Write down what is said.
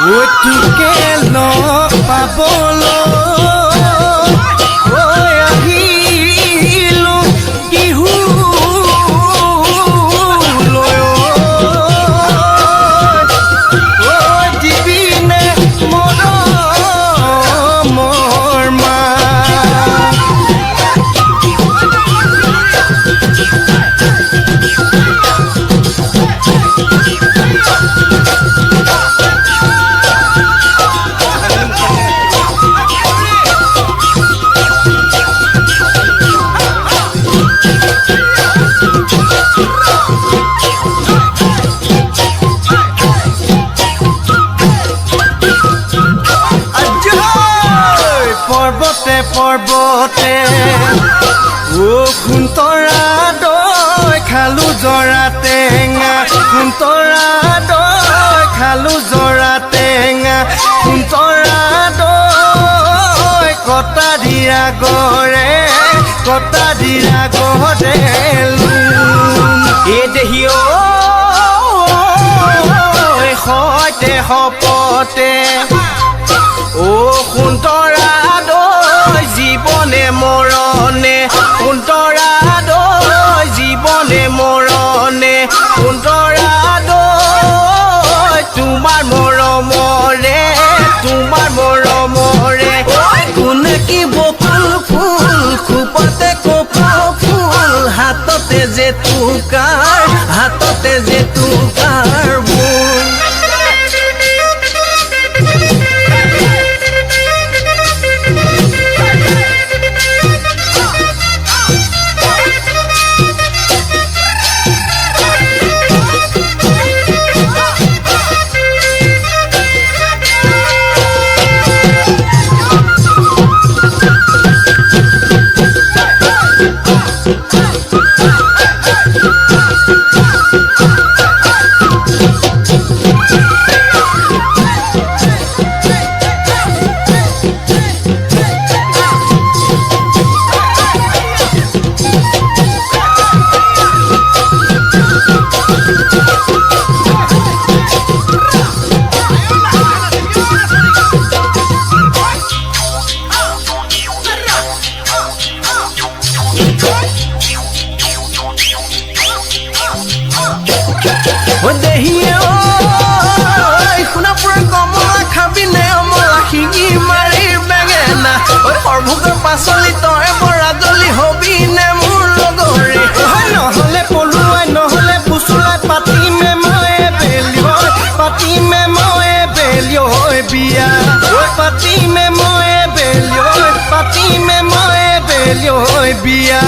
তোকে লগ পাবলৈ আহিলো বিহু দিবিনে মৰমৰ মাত পৰ্বতে খুন্তৰা দৈ খালো জৰা টেঙা খুন্তৰা দৈ খালো জৰা টেঙা খুন্তৰা দৈ কটা দিৰা গৰে এ দেহি সৈতে সপতে খুন্তৰা জীবনে মৰণে সুন্তৰা দৈ জীবনে মৰণে সুন্তৰা দৈ তোমাৰ মৰমৰে কোনে কি বকুল ফুল খোপতে কপৌ ফুল হাততে যে তোকাৰ বোল পাচলি তই বৰাজলি হবি নে মোৰ লগৰে নহলে পলুৱাই নহলে ফুচুলাই পাতিমে ময়ে বিয়া পাতিমে ময়ে বিয়া